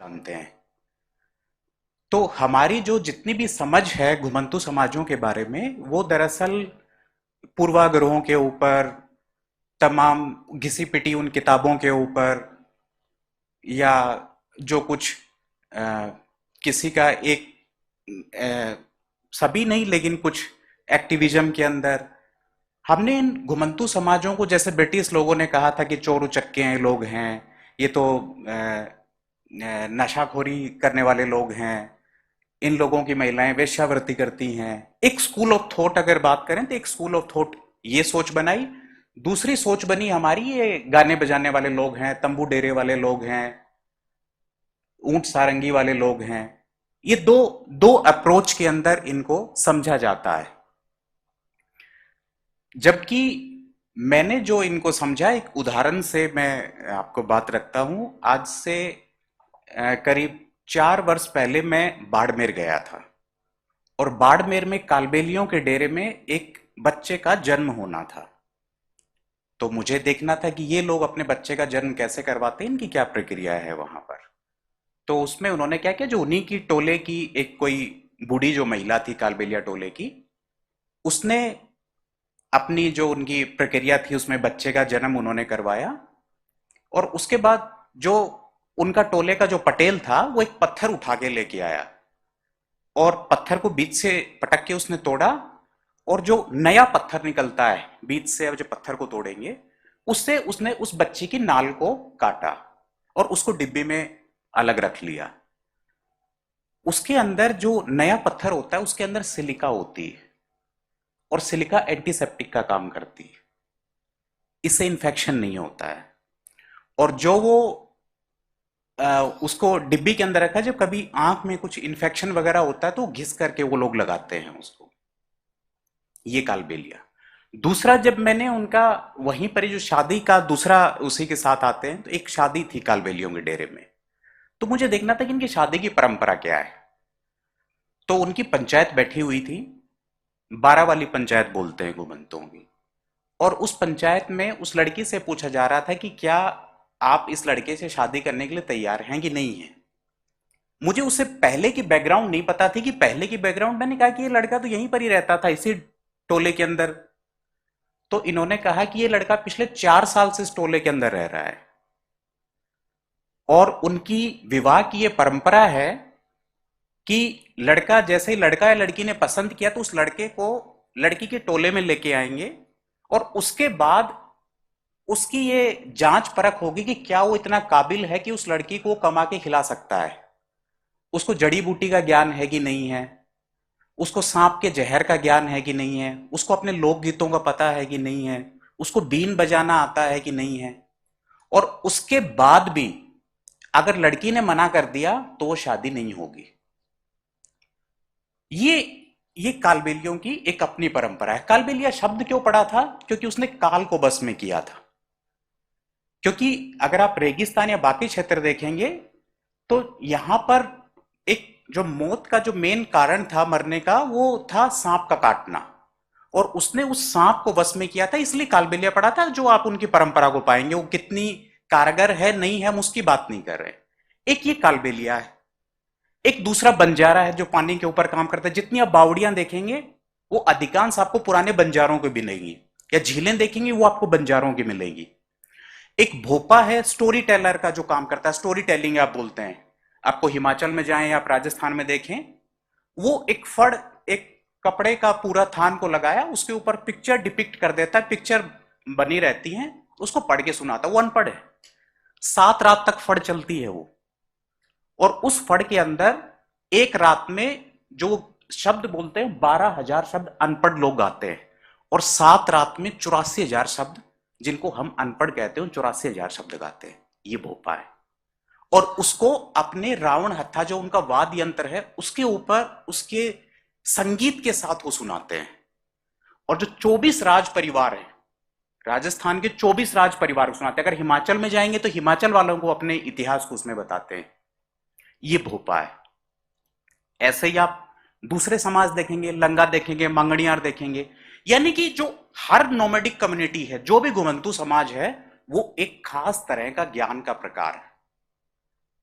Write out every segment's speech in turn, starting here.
जानते हैं। तो हमारी जो जितनी भी समझ है घुमंतू समाजों के बारे में, वो दरअसल पूर्वाग्रहों के ऊपर, तमाम घिसी पिटी उन किताबों के ऊपर, या जो कुछ अ, किसी का एक अ, सभी नहीं लेकिन कुछ एक्टिविज्म के अंदर हमने इन घुमंतू समाजों को, जैसे ब्रिटिश लोगों ने कहा था कि चोर उचक्के लोग हैं, ये तो नशाखोरी करने वाले लोग हैं, इन लोगों की महिलाएं वेश्यावृत्ति करती हैं। एक स्कूल ऑफ थॉट अगर बात करें तो एक स्कूल ऑफ थॉट ये सोच बनाई। दूसरी सोच बनी हमारी, ये गाने बजाने वाले लोग हैं, तंबू डेरे वाले लोग हैं, ऊंट सारंगी वाले लोग हैं। ये दो दो अप्रोच के अंदर इनको समझा जाता है। जबकि मैंने जो इनको समझा, एक उदाहरण से मैं आपको बात रखता हूं। आज से करीब 4 वर्ष पहले मैं बाड़मेर गया था, और बाड़मेर में कालबेलियों के डेरे में एक बच्चे का जन्म होना था। तो मुझे देखना था कि ये लोग अपने बच्चे का जन्म कैसे करवाते हैं, इनकी क्या प्रक्रिया है वहां पर। तो उसमें उन्होंने क्या किया, जो उन्हीं की टोले की एक कोई बूढ़ी जो महिला थी कालबेलिया टोले की, उसने अपनी जो उनकी प्रक्रिया थी उसमें बच्चे का जन्म उन्होंने करवाया। और उसके बाद जो उनका टोले का जो पटेल था, वो एक पत्थर उठा के लेके आया, और पत्थर को बीच से पटक के उसने तोड़ा, और जो नया पत्थर निकलता है बीच से, अब जो पत्थर को तोड़ेंगे, उससे उसने उस बच्ची की नाल को काटा और उसको डिब्बे में अलग रख लिया। उसके अंदर जो नया पत्थर होता है उसके अंदर सिलिका होती है, और सिलिका एंटीसेप्टिक का काम करती है, इससे इन्फेक्शन नहीं होता है। और जो वो उसको डिब्बी के अंदर रखा, जब कभी आंख में कुछ इन्फेक्शन वगैरह होता है तो घिस करके वो लोग लगाते हैं उसको। ये कालबेलिया। दूसरा, जब मैंने उनका वहीं पर जो शादी का दूसरा उसी के साथ आते हैं, तो एक शादी थी कालबेलियों के डेरे में। तो मुझे देखना था कि इनकी शादी की परंपरा क्या है। तो उनकी पंचायत बैठी हुई थी, 12 वाली पंचायत बोलते हैं घुमंतों की। और उस पंचायत में उस लड़की से पूछा जा रहा था कि क्या आप इस लड़के से शादी करने के लिए तैयार हैं कि नहीं है। मुझे उससे पहले की बैकग्राउंड नहीं पता थी, कि पहले की बैकग्राउंड, मैंने कहा कि ये लड़का तो यहीं पर ही रहता था, इसी टोले के अंदर। तो इन्होंने कहा कि ये लड़का पिछले 4 साल से इस टोले के अंदर रह रहा है, और उनकी विवाह की ये परंपरा है कि लड़का, जैसे ही लड़का या लड़की ने पसंद किया, तो उस लड़के को लड़की के टोले में लेके आएंगे, और उसके बाद उसकी ये जांच परख होगी कि क्या वो इतना काबिल है कि उस लड़की को कमा के खिला सकता है, उसको जड़ी बूटी का ज्ञान है कि नहीं है, उसको सांप के जहर का ज्ञान है कि नहीं है, उसको अपने लोकगीतों का पता है कि नहीं है, उसको बीन बजाना आता है कि नहीं है। और उसके बाद भी अगर लड़की ने मना कर दिया तो वो शादी नहीं होगी। ये ये कालबेलियों की एक अपनी परंपरा है। कालबेलिया शब्द क्यों पड़ा था? क्योंकि उसने काल को बस में किया था। क्योंकि अगर आप रेगिस्तान या बाकी क्षेत्र देखेंगे, तो यहां पर एक जो मौत का जो मेन कारण था मरने का, वो था सांप का काटना, और उसने उस सांप को वश में किया था, इसलिए कालबेलिया पड़ा था। जो आप उनकी परंपरा को पाएंगे, वो कितनी कारगर है नहीं है हम उसकी बात नहीं कर रहे। एक ये कालबेलिया है। एक दूसरा बंजारा है जो पानी के ऊपर काम करता है। जितनी आप बावड़ियां देखेंगे, वो अधिकांश आपको पुराने बंजारों की मिलेंगी, या झीलें देखेंगे वो आपको बंजारों की मिलेगी। एक भोपा है स्टोरी टेलर का, जो काम करता है, स्टोरी टेलिंग आप बोलते हैं। आपको हिमाचल में जाएं या आप राजस्थान में देखें, वो एक फड़, एक कपड़े का पूरा थान को लगाया, उसके ऊपर पिक्चर डिपिक्ट कर देता है, पिक्चर बनी रहती है, उसको पढ़ के सुनाता। वो अनपढ़ है, 7 रात तक फड़ चलती है वो। और उस फड़ के अंदर एक रात में जो शब्द बोलते हैं, 12,000 शब्द अनपढ़ लोग गाते हैं, और 7 रात में 84,000 शब्द, जिनको हम अनपढ़ कहते हैं, 84,000 शब्द गाते हैं। ये भोपा है। और उसको अपने रावण हत्था, जो उनका वाद्य यंत्र है, उसके ऊपर उसके संगीत के साथ वो सुनाते हैं। और जो 24 राज परिवार है, राजस्थान के 24 राज परिवार को सुनाते हैं। अगर हिमाचल में जाएंगे तो हिमाचल वालों को अपने इतिहास को उसमें बताते हैं। ये भोपा है। ऐसे ही आप दूसरे समाज देखेंगे, लंगा देखेंगे, मंगणियार देखेंगे। यानी कि जो हर नोमेडिक कम्युनिटी है, जो भी घुमंतू समाज है, वो एक खास तरह का ज्ञान का प्रकार है।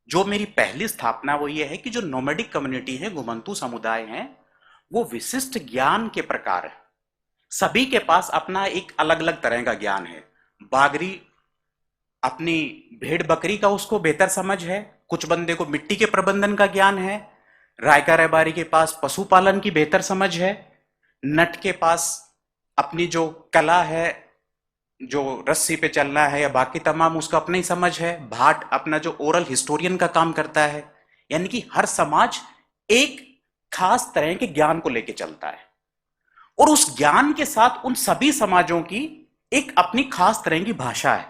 जो मेरी पहली स्थापना वो ये है कि जो नोमैडिक कम्युनिटी है, घुमंतू समुदाय हैं, वो विशिष्ट ज्ञान के प्रकार है। सभी के पास अपना एक अलग अलग तरह का ज्ञान है। बागरी अपनी भेड़ बकरी का उसको बेहतर समझ है, कुछ बंदे को मिट्टी के प्रबंधन का ज्ञान है, रायका रैबारी के पास पशुपालन की बेहतर समझ है, नट के पास अपनी जो कला है, जो रस्सी पे चलना है या बाकी तमाम, उसका अपनी ही समझ है, भाट अपना जो ओरल हिस्टोरियन का काम करता है। यानी कि हर समाज एक खास तरह के ज्ञान को लेके चलता है और उस ज्ञान के साथ उन सभी समाजों की एक अपनी खास तरह की भाषा है।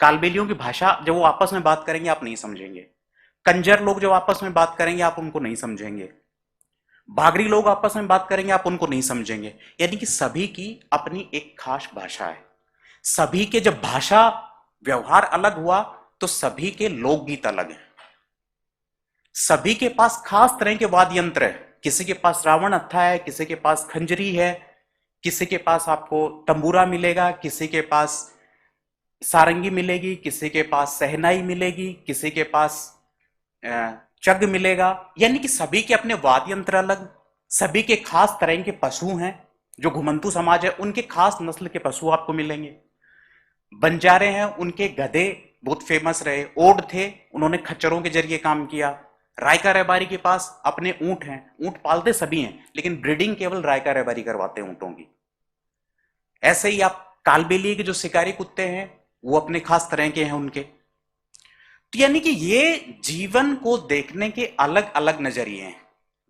कालबेलियों की भाषा जब वो आपस में बात करेंगे आप नहीं समझेंगे, कंजर लोग जब आपस में बात करेंगे आप उनको नहीं समझेंगे, बागरी लोग आपस में बात करेंगे आप उनको नहीं समझेंगे। यानी कि सभी की अपनी एक खास भाषा है। सभी के जब भाषा व्यवहार अलग हुआ तो सभी के लोकगीत अलग हैं। सभी के पास खास तरह के वाद्य यंत्र है। किसी के पास रावण हत्था है, किसी के पास खंजरी है, किसी के पास आपको तंबूरा मिलेगा, किसी के पास सारंगी मिलेगी, किसी के पास सहनाई मिलेगी, किसी के पास चग मिलेगा। यानी कि सभी के अपने वाद्य यंत्र अलग, सभी के खास तरह के पशु हैं। जो घुमंतू समाज है उनके खास नस्ल के पशु आपको मिलेंगे। बंजारे हैं, उनके गधे बहुत फेमस रहे, ओड थे, उन्होंने खच्चरों के जरिए काम किया। रायका रैबारी के पास अपने ऊंट हैं, ऊंट पालते सभी हैं लेकिन ब्रीडिंग केवल रायका रैबारी करवाते हैं ऊंटों की। ऐसे ही आप कालबेलिए के जो शिकारी कुत्ते हैं वो अपने खास तरह के हैं उनके। तो यानी कि ये जीवन को देखने के अलग अलग नजरिए हैं।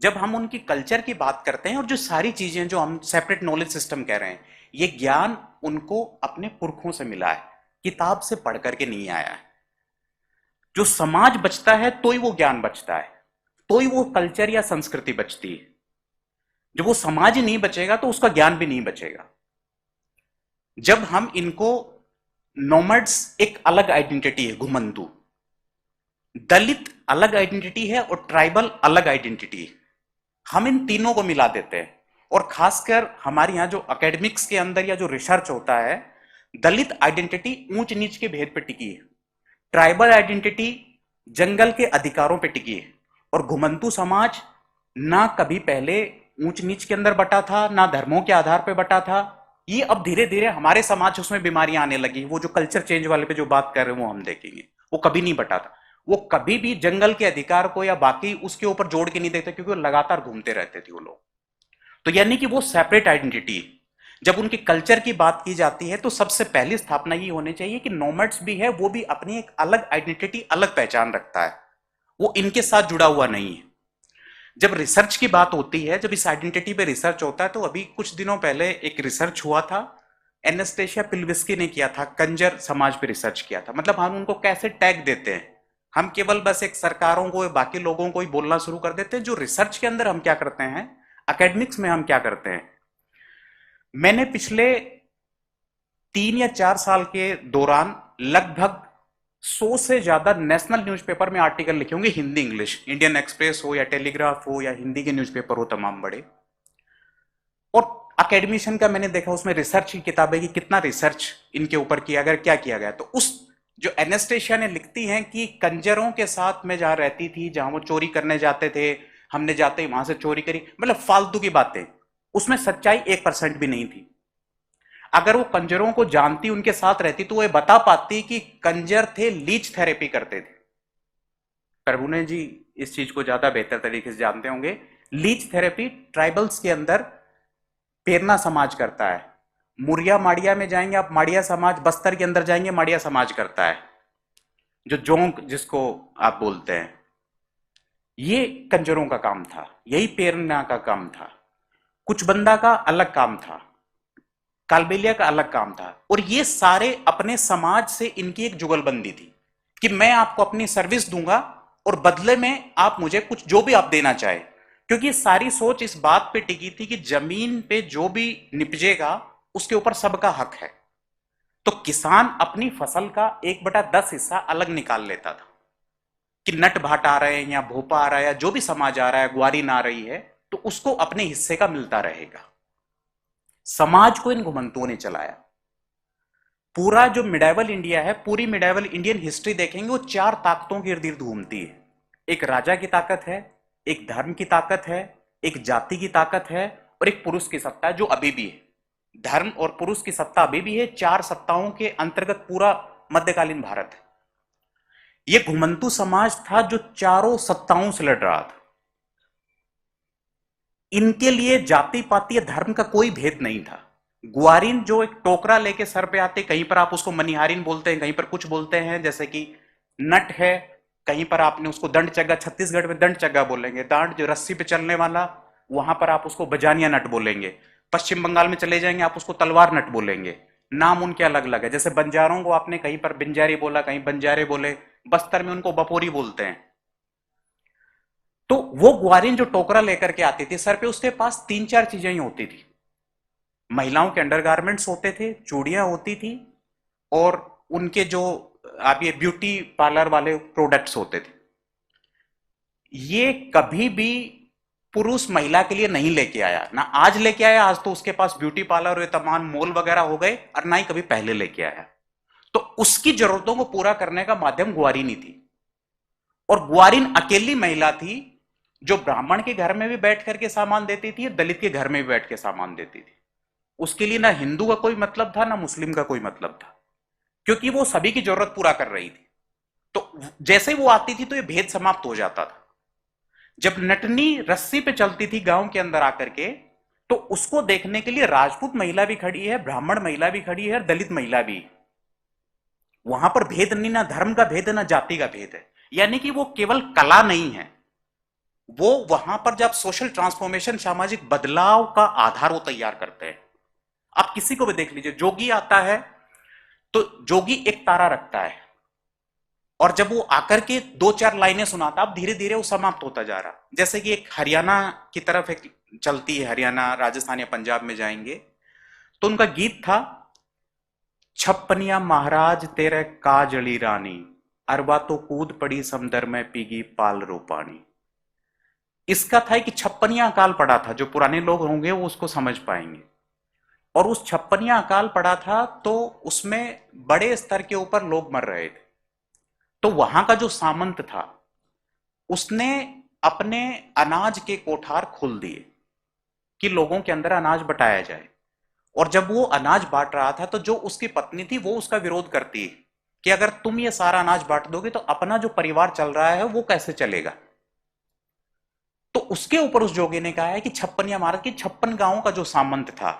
जब हम उनकी कल्चर की बात करते हैं और जो सारी चीजें जो हम सेपरेट नॉलेज सिस्टम कह रहे हैं, ये ज्ञान उनको अपने पुरखों से मिला है, किताब से पढ़ करके नहीं आया है। जो समाज बचता है तो ही वो ज्ञान बचता है, तो ही वो कल्चर या संस्कृति बचती है। जब वो समाज ही नहीं बचेगा तो उसका ज्ञान भी नहीं बचेगा। जब हम इनको नोमैड्स एक अलग आइडेंटिटी है, घुमंतू, दलित अलग आइडेंटिटी है और ट्राइबल अलग आइडेंटिटी है। हम इन तीनों को मिला देते हैं और खासकर हमारे यहां जो एकेडमिक्स के अंदर या जो रिसर्च होता है, दलित आइडेंटिटी ऊंच नीच के भेद पर टिकी है, ट्राइबल आइडेंटिटी जंगल के अधिकारों पर टिकी है, और घुमंतू समाज ना कभी पहले ऊंच नीच के अंदर बटा था, ना धर्मों के आधार पर बटा था। ये अब धीरे धीरे हमारे समाज उसमें बीमारियां आने लगी। वो जो कल्चर चेंज वाले पे जो बात कर रहे हैं वो हम देखेंगे, वो कभी नहीं बटा था। वो कभी भी जंगल के अधिकार को या बाकी उसके ऊपर जोड़ के नहीं देखते, क्योंकि वो लगातार घूमते रहते थे वो लोग। तो यानी कि वो सेपरेट आइडेंटिटी। जब उनके कल्चर की बात की जाती है तो सबसे पहली स्थापना ये होनी चाहिए कि नोमैड्स भी है, वो भी अपनी एक अलग आइडेंटिटी, अलग पहचान रखता है, वो इनके साथ जुड़ा हुआ नहीं है। जब रिसर्च की बात होती है, जब इस आइडेंटिटी पे रिसर्च होता है, तो अभी कुछ दिनों पहले एक रिसर्च हुआ था, एनास्टेशिया पिलविस्की ने किया था, कंजर समाज पे रिसर्च किया था। मतलब हम उनको कैसे टैग देते हैं, हम केवल बस एक सरकारों को, बाकी लोगों को ही बोलना शुरू कर देते हैं। जो रिसर्च के अंदर हम क्या करते हैं, एकेडमिक्स में हम क्या करते हैं। मैंने पिछले 3 या 4 साल के दौरान लगभग 100 से ज्यादा नेशनल न्यूज़पेपर में आर्टिकल लिखे होंगे, हिंदी इंग्लिश, इंडियन एक्सप्रेस हो या टेलीग्राफ हो या हिंदी के न्यूज़पेपर हो तमाम बड़े। और अकेडमिशियन का मैंने देखा उसमें रिसर्च की किताबें कि कितना रिसर्च इनके ऊपर किया गया, क्या किया गया। तो उस जो एनास्टेशिया ने लिखती हैं कि कंजरों के साथ में जहां रहती थी, जहां वो चोरी करने जाते थे, हमने जाते ही वहां से चोरी करी, मतलब फालतू की बातें, उसमें सच्चाई 1% भी नहीं थी। अगर वो कंजरों को जानती, उनके साथ रहती, तो वो बता पाती कि कंजर थे, लीच थेरेपी करते थे। प्रभुने जी इस चीज को ज्यादा बेहतर तरीके से जानते होंगे। लीच थेरेपी ट्राइबल्स के अंदर पेरना समाज करता है। मुरिया माड़िया में जाएंगे आप, माड़िया समाज, बस्तर के अंदर जाएंगे, माड़िया समाज करता है। जो जोंक जिसको आप बोलते हैं, ये कंजरों का काम था, यही पेरना का काम था। कुछ बंदा का अलग काम था, कालबेलिया का अलग काम था। और ये सारे अपने समाज से इनकी एक जुगलबंदी थी कि मैं आपको अपनी सर्विस दूंगा और बदले में आप मुझे कुछ जो भी आप देना चाहे। क्योंकि सारी सोच इस बात पे टिकी थी कि जमीन पे जो भी निपजेगा उसके ऊपर सबका हक है। तो किसान अपनी फसल का 1/10 हिस्सा अलग निकाल लेता था कि नट भाट आ रहे हैं या भोपा आ रहा है या जो भी समाज आ रहा है, ग्वारीन आ रही है, तो उसको अपने हिस्से का मिलता रहेगा। समाज को इन घुमंतुओं ने चलाया। पूरा जो मिडाइवल इंडिया है, पूरी मिडाइवल इंडियन हिस्ट्री देखेंगे, वो चार ताकतों के इर्द गिर्द घूमती है। एक राजा की ताकत है, एक धर्म की ताकत है, एक जाति की ताकत है, और एक पुरुष की सत्ता है जो अभी भी है। धर्म और पुरुष की सत्ता अभी भी है। चार सत्ताओं के अंतर्गत पूरा मध्यकालीन भारत है। यह घुमंतु समाज था जो चारों सत्ताओं से लड़ रहा था। इनके लिए जाति पाति या धर्म का कोई भेद नहीं था। ग्वारीन जो एक टोकरा लेके सर पे आते, कहीं पर आप उसको मनिहारिन बोलते हैं, कहीं पर कुछ बोलते हैं, जैसे कि नट है, कहीं पर आपने उसको दंड चग्गा, छत्तीसगढ़ में दंड चग्गा बोलेंगे, दांड जो रस्सी पे चलने वाला, वहां पर आप उसको बजानिया नट बोलेंगे। पश्चिम बंगाल में चले जाएंगे, आप उसको तलवार नट बोलेंगे। नाम उनके अलग अलग है। जैसे बंजारों को आपने कहीं पर बिंजारी बोला, कहीं बंजारे बोले, बस्तर में उनको बपोरी बोलते हैं। तो वो ग्वारिन जो टोकरा लेकर के आती थी सर पे, उसके पास तीन चार चीजें ही होती थी। महिलाओं के अंडरगारमेंट्स होते थे, चूड़ियां होती थी, और उनके जो आप ये ब्यूटी पार्लर वाले प्रोडक्ट्स होते थे। ये कभी भी पुरुष महिला के लिए नहीं लेके आया, ना आज लेके आया। आज तो उसके पास ब्यूटी पार्लर और तमाम मॉल वगैरह हो गए, और ना ही कभी पहले लेके आया। तो उसकी जरूरतों को पूरा करने का माध्यम ग्वारिन ही थी। और ग्वारिन अकेली महिला थी जो ब्राह्मण के घर में भी बैठ करके सामान देती थी, दलित के घर में भी बैठ के सामान देती थी। उसके लिए ना हिंदू का कोई मतलब था, ना मुस्लिम का कोई मतलब था, क्योंकि वो सभी की जरूरत पूरा कर रही थी। तो जैसे ही वो आती थी तो ये भेद समाप्त हो जाता था। जब नटनी रस्सी पे चलती थी गांव के अंदर आकर के, तो उसको देखने के लिए राजपूत महिला भी खड़ी है, ब्राह्मण महिला भी खड़ी है, और दलित महिला भी। वहां पर भेद नहीं, ना धर्म का भेद है, ना जाति का भेद है। यानी कि वो केवल कला नहीं है, वो वहां पर जब सोशल ट्रांसफॉर्मेशन, सामाजिक बदलाव का आधार वो तैयार करते हैं। आप किसी को भी देख लीजिए, जोगी आता है तो जोगी एक तारा रखता है, और जब वो आकर के दो चार लाइनें सुनाता, अब धीरे धीरे वो समाप्त होता जा रहा। जैसे कि एक हरियाणा की तरफ एक चलती है, हरियाणा राजस्थान या पंजाब में जाएंगे तो उनका गीत था, छप्पनिया महाराज तेरे काजली रानी, अरबा तो कूद पड़ी समंदर में पीगी पाल रूपानी। इसका था कि छप्पनिया अकाल पड़ा था, जो पुराने लोग होंगे वो उसको समझ पाएंगे। और उस छप्पनिया अकाल पड़ा था तो उसमें बड़े स्तर के ऊपर लोग मर रहे थे। तो वहां का जो सामंत था उसने अपने अनाज के कोठार खोल दिए कि लोगों के अंदर अनाज बटाया जाए। और जब वो अनाज बांट रहा था तो जो उसकी पत्नी थी वो उसका विरोध करती है कि अगर तुम ये सारा अनाज बांट दोगे तो अपना जो परिवार चल रहा है वो कैसे चलेगा। तो उसके ऊपर उस जोगी ने कहा है कि छप्पनिया महाराज की 56 गांवों का जो सामंत था,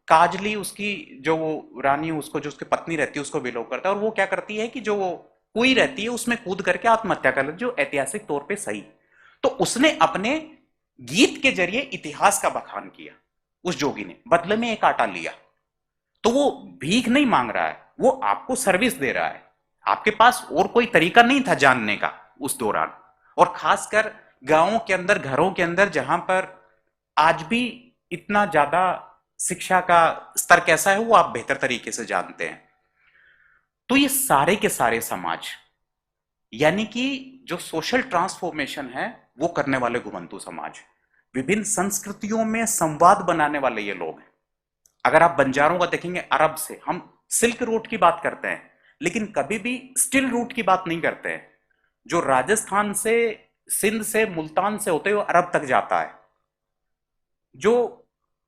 काजली उसकी जो वो रानी, उसको जो उसकी पत्नी रहती है उसको बिलोंग करता है, और वो क्या करती है कि जो वो कुई रहती है उसमें कूद करके आत्महत्या कर लेती, जो ऐतिहासिक तौर पे सही। तो उसने अपने गीत के जरिए इतिहास का बखान किया। उस जोगी ने बदले में एक आटा लिया। तो वो भीख नहीं मांग रहा है, वो आपको सर्विस दे रहा है। आपके पास और कोई तरीका नहीं था जानने का उस दौरान। और खासकर गांवों के अंदर, घरों के अंदर, जहां पर आज भी इतना ज्यादा शिक्षा का स्तर कैसा है वो आप बेहतर तरीके से जानते हैं। तो ये सारे के सारे समाज, यानी कि जो सोशल ट्रांसफॉर्मेशन है वो करने वाले घुमंतु समाज, विभिन्न संस्कृतियों में संवाद बनाने वाले ये लोग हैं। अगर आप बंजारों का देखेंगे, अरब से हम सिल्क रूट की बात करते हैं, लेकिन कभी भी स्टिल रूट की बात नहीं करते हैं। जो राजस्थान से, सिंध से, मुल्तान से होते हुए अरब तक जाता है, जो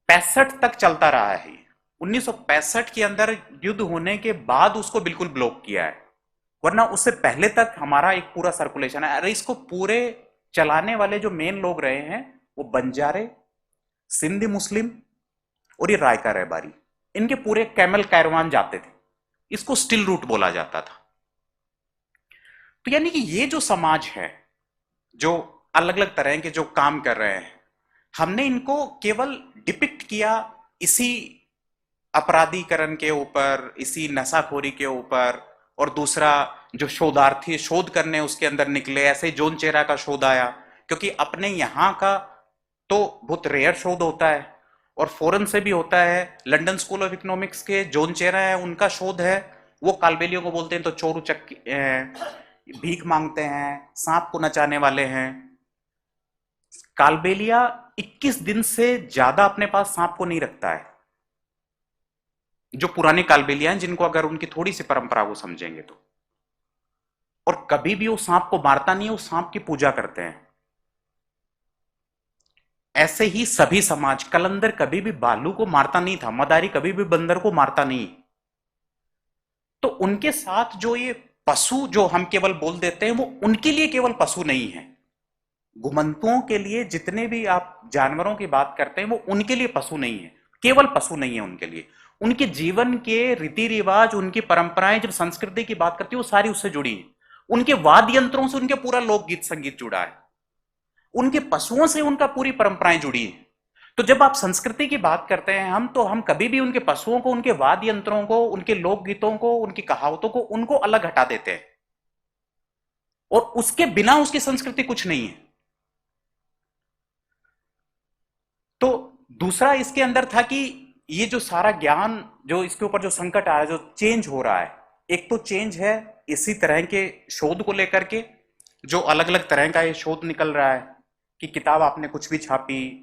65 तक चलता रहा है। 1965 के अंदर युद्ध होने के बाद उसको बिल्कुल ब्लॉक किया है, वरना उससे पहले तक हमारा एक पूरा सर्कुलेशन है। अरे इसको पूरे चलाने वाले जो मेन लोग रहे हैं वो बंजारे, सिंधी मुस्लिम और ये रायका रहबारी, इनके पूरे कैमल कैरवान जाते थे। इसको स्टिल रूट बोला जाता था। तो यानी कि ये जो समाज है, जो अलग अलग तरह के जो काम कर रहे हैं, हमने इनको केवल डिपिक्ट किया इसी अपराधीकरण के ऊपर, इसी नशाखोरी के ऊपर। और दूसरा, जो शोधार्थी शोध करने उसके अंदर निकले, ऐसे जोन चेरा का शोध आया, क्योंकि अपने यहाँ का तो बहुत रेयर शोध होता है और फॉरेन से भी होता है। लंदन स्कूल ऑफ इकोनॉमिक्स के जोन चेरा है, उनका शोध है। वो कालबेलियों को बोलते हैं तो चोर उचक भीख मांगते हैं, सांप को नचाने वाले हैं। कालबेलिया 21 दिन से ज्यादा अपने पास सांप को नहीं रखता है। जो पुराने कालबेलिया हैं, जिनको अगर उनकी थोड़ी सी परंपरा को समझेंगे तो। और कभी भी वो सांप को मारता नहीं है, वो सांप की पूजा करते हैं। ऐसे ही सभी समाज, कलंदर कभी भी भालू को मारता नहीं था, मदारी कभी भी बंदर को मारता नहीं। तो उनके साथ जो ये पशु जो हम केवल बोल देते हैं, वो उनके लिए केवल पशु नहीं है। घुमंतुओं के लिए जितने भी आप जानवरों की बात करते हैं, वो उनके लिए पशु नहीं है, केवल पशु नहीं है उनके लिए। उनके जीवन के रीति रिवाज, उनकी परंपराएं, जब संस्कृति की बात करती है, वो सारी उससे जुड़ी है। उनके वाद्य यंत्रों से उनके पूरा लोकगीत संगीत जुड़ा है, उनके पशुओं से उनका पूरी परंपराएं जुड़ी है। तो जब आप संस्कृति की बात करते हैं हम, तो हम कभी भी उनके पशुओं को, उनके वाद्य यंत्रों को, उनके लोकगीतों को, उनकी कहावतों को, उनको अलग हटा देते हैं। और उसके बिना उसकी संस्कृति कुछ नहीं है। तो दूसरा इसके अंदर था कि ये जो सारा ज्ञान, जो इसके ऊपर जो संकट आ रहा है, जो चेंज हो रहा है, एक तो चेंज है इसी तरह के शोध को लेकर के, जो अलग अलग तरह का ये शोध निकल रहा है कि किताब आपने कुछ भी छापी,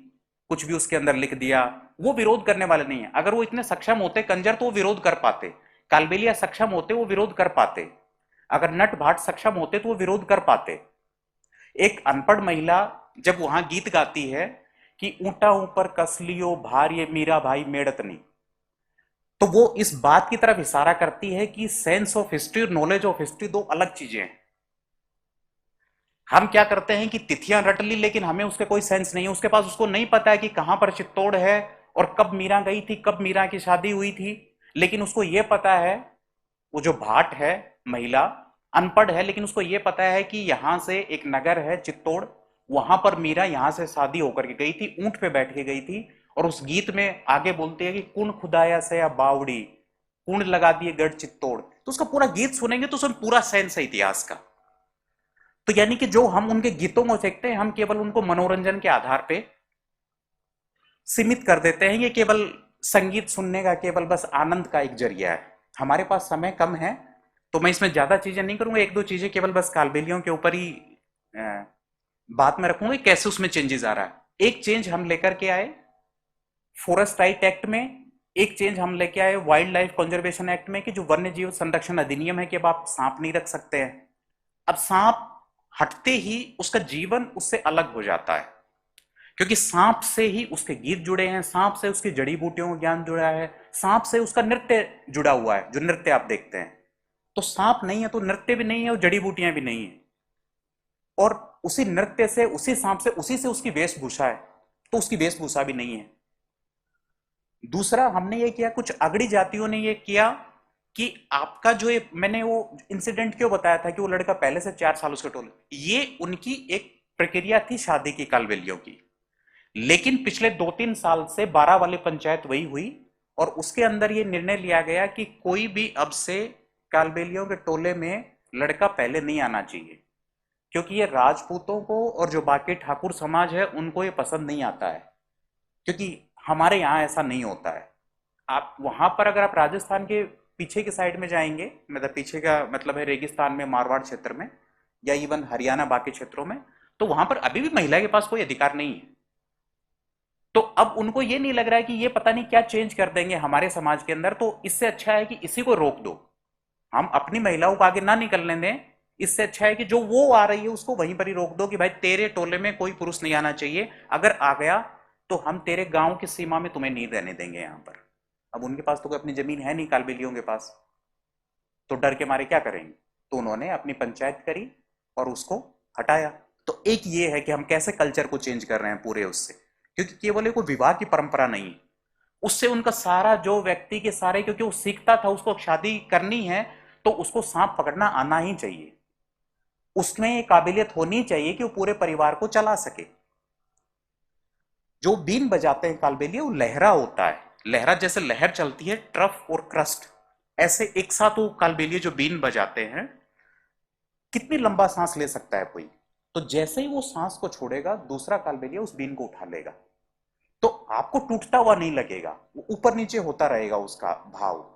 कुछ भी उसके अंदर लिख दिया, वो विरोध करने वाले नहीं है। अगर वो इतने सक्षम होते कंजर, तो वो विरोध कर पाते। कालबेलिया सक्षम होते, वो विरोध कर पाते। अगर नट भाट सक्षम होते, तो वो विरोध कर पाते। एक अनपढ़ महिला जब वहां गीत गाती है कि ऊंटा ऊपर कस लियो भार ये मीरा भाई मेड़तनी, तो वो इस बात की तरफ इशारा करती है कि सेंस ऑफ हिस्ट्री और नॉलेज ऑफ हिस्ट्री दो अलग चीजें हैं। हम क्या करते हैं कि तिथियां रट ली, लेकिन हमें उसके कोई सेंस नहीं है। उसके पास, उसको नहीं पता है कि कहां पर चित्तौड़ है और कब मीरा गई थी, कब मीरा की शादी हुई थी। लेकिन उसको यह पता है, वो जो भाट है महिला, अनपढ़ है, लेकिन उसको यह पता है कि यहां से एक नगर है चित्तौड़, वहां पर मीरा यहां से शादी होकर के गई थी, ऊंट पे बैठ के गई थी। और उस गीत में आगे बोलती है कि कुण खुदाया से या बावड़ी, कुण लगा दिए गढ़ चित्तौड़। तो उसका पूरा गीत सुनेंगे तो उसमें पूरा सेंस है इतिहास का। तो यानी कि जो हम उनके गीतों को देखते हैं, हम केवल उनको मनोरंजन के आधार पे सीमित कर देते हैं। ये केवल संगीत सुनने का, केवल बस आनंद का एक जरिया है। हमारे पास समय कम है, तो मैं इसमें ज्यादा चीजें नहीं करूंगा। एक दो चीजें केवल बस कालबेलियों के ऊपर ही बात में रखूंगा, कैसे उसमें चेंजेस आ रहा है। एक चेंज हम लेकर के आए फॉरेस्ट राइट एक्ट में, एक चेंज हम लेके आए वाइल्ड लाइफ कंजर्वेशन एक्ट में, कि जो वन्य जीव संरक्षण अधिनियम है कि अब आप सांप नहीं रख सकते हैं। अब सांप हटते ही उसका जीवन उससे अलग हो जाता है, क्योंकि सांप से ही उसके गीत जुड़े हैं, सांप से उसकी जड़ी बूटियों का ज्ञान जुड़ा है, सांप से उसका नृत्य जुड़ा हुआ है, जो नृत्य आप देखते हैं। तो सांप नहीं है तो नृत्य भी नहीं है और जड़ी बूटियां भी नहीं है। और उसी नृत्य से, उसी सांप से, उसी से उसकी वेशभूषा है, तो उसकी वेशभूषा भी नहीं है। दूसरा हमने ये किया, कुछ अगड़ी जातियों ने ये किया कि आपका जो ये, मैंने वो इंसिडेंट क्यों बताया था कि वो लड़का पहले से 4 साल उसके टोले, ये उनकी एक प्रक्रिया थी शादी की कालबेलियों की। लेकिन पिछले 2-3 साल से 12 वाली पंचायत वही हुई, और उसके अंदर ये निर्णय लिया गया कि कोई भी अब से कालबेलियों के टोले में लड़का पहले नहीं आना चाहिए, क्योंकि ये राजपूतों को और जो बाकी ठाकुर समाज है उनको ये पसंद नहीं आता है। क्योंकि हमारे यहाँ ऐसा नहीं होता है। आप वहां पर, अगर आप राजस्थान के पीछे की साइड में जाएंगे, मतलब पीछे का मतलब है रेगिस्तान में, मारवाड़ क्षेत्र में, या इवन हरियाणा बाकी क्षेत्रों में, तो वहां पर अभी भी महिला के पास कोई अधिकार नहीं है। तो अब उनको ये नहीं लग रहा है कि ये पता नहीं क्या चेंज कर देंगे हमारे समाज के अंदर, तो इससे अच्छा है कि इसी को रोक दो, हम अपनी महिलाओं को आगे ना निकलने दें। इससे अच्छा है कि जो वो आ रही है उसको वहीं पर ही रोक दो कि भाई तेरे टोले में कोई पुरुष नहीं आना चाहिए, अगर आ गया तो हम तेरे गांव की सीमा में तुम्हें नहीं रहने देंगे यहां पर। अब उनके पास तो कोई अपनी जमीन है नहीं कालबेलियों के पास, तो डर के मारे क्या करेंगे, तो उन्होंने अपनी पंचायत करी और उसको हटाया। तो एक ये है कि हम कैसे कल्चर को चेंज कर रहे हैं पूरे उससे, क्योंकि केवल एक विवाह की परंपरा नहीं है, उससे उनका सारा जो व्यक्ति के सारे, क्योंकि वो सीखता था उसको शादी करनी है तो उसको सांप पकड़ना आना ही चाहिए, उसमें ये काबिलियत होनी चाहिए कि वो पूरे परिवार को चला सके। जो बीन बजाते हैं कालबेलिया, वो लहरा होता है, लहरा जैसे लहर चलती है, ट्रफ और क्रस्ट, ऐसे एक साथ वो कालबेलिया जो बीन बजाते हैं। कितनी लंबा सांस ले सकता है कोई, तो जैसे ही वो सांस को छोड़ेगा दूसरा कालबेलिया उस बीन को उठा लेगा, तो आपको टूटता हुआ नहीं लगेगा, वो ऊपर नीचे होता रहेगा उसका भाव।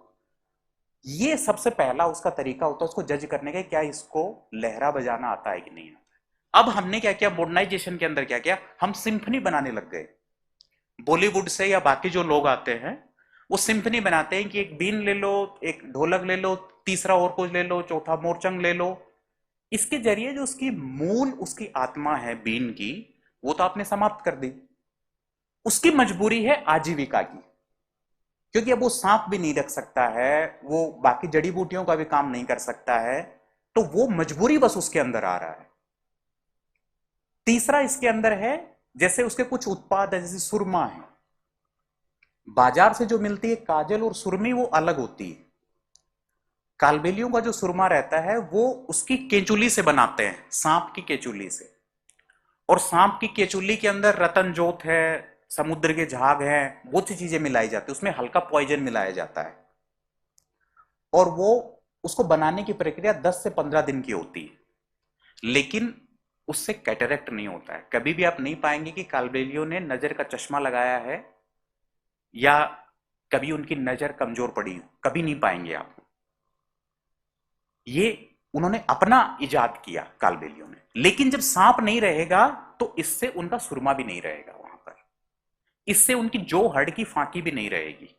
ये सबसे पहला उसका तरीका होता है उसको जज करने का, क्या इसको लहरा बजाना आता है कि नहीं आता है। अब हमने क्या किया, मॉडर्नाइजेशन के अंदर क्या किया, हम सिंफनी बनाने लग गए। बॉलीवुड से या बाकी जो लोग आते हैं वो सिम्फनी बनाते हैं कि एक बीन ले लो, एक ढोलक ले लो, तीसरा और कुछ ले लो, चौथा मोरचंग ले लो। इसके जरिए जो उसकी मूल उसकी आत्मा है बीन की, वो तो आपने समाप्त कर दी। उसकी मजबूरी है आजीविका की, क्योंकि अब वो सांप भी नहीं रख सकता है, वो बाकी जड़ी बूटियों का भी काम नहीं कर सकता है, तो वो मजबूरी बस उसके अंदर आ रहा है। तीसरा इसके अंदर है, जैसे उसके कुछ उत्पाद है, जैसे सुरमा है, बाजार से जो मिलती है काजल और सुरमी वो अलग होती है। कालबेलियों का जो सुरमा रहता है वो उसकी केचुली से बनाते हैं, सांप की केचुली से। और सांप की केचुली के अंदर रतन जोत है, समुद्र के झाग हैं, बहुत सी चीजें मिलाई जाती है, उसमें हल्का पॉइजन मिलाया जाता है। और वो उसको बनाने की प्रक्रिया 10 से 15 दिन की होती है, लेकिन उससे कैटरेक्ट नहीं होता है। कभी भी आप नहीं पाएंगे कि कालबेलियों ने नजर का चश्मा लगाया है या कभी उनकी नजर कमजोर पड़ी हो, कभी नहीं पाएंगे आप। ये उन्होंने अपना इजाद किया कालबेलियों ने। लेकिन जब सांप नहीं रहेगा तो इससे उनका सुरमा भी नहीं रहेगा वहां पर, इससे उनकी जो हड़ की फांकी भी नहीं रहेगी।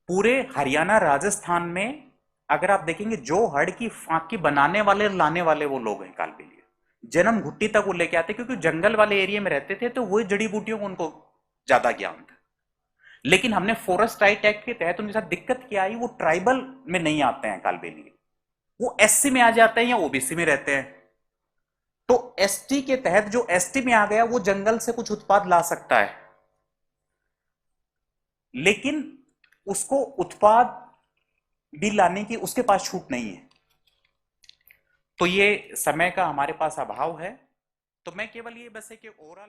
पूरे हरियाणा राजस्थान में अगर आप देखेंगे, जो हड़ की फांकी बनाने वाले लाने वाले वो लोग हैं कालबेलिया। जन्म घुट्टी तक वो लेके आते, क्योंकि जंगल वाले एरिया में रहते थे तो वही जड़ी बूटियों को उनको ज्यादा ज्ञान था। लेकिन हमने फॉरेस्ट राइट एक्ट के तहत उनके साथ दिक्कत क्या आई, वो ट्राइबल में नहीं आते हैं कालबेलिया, वो एससी में आ जाते हैं या ओबीसी में रहते हैं। तो एसटी के तहत जो एसटी में आ गया वो जंगल से कुछ उत्पाद ला सकता है, लेकिन उसको उत्पाद भी लाने की उसके पास छूट नहीं है। तो ये समय का हमारे पास अभाव है। तो मैं केवल ये बस है कि ओवरऑल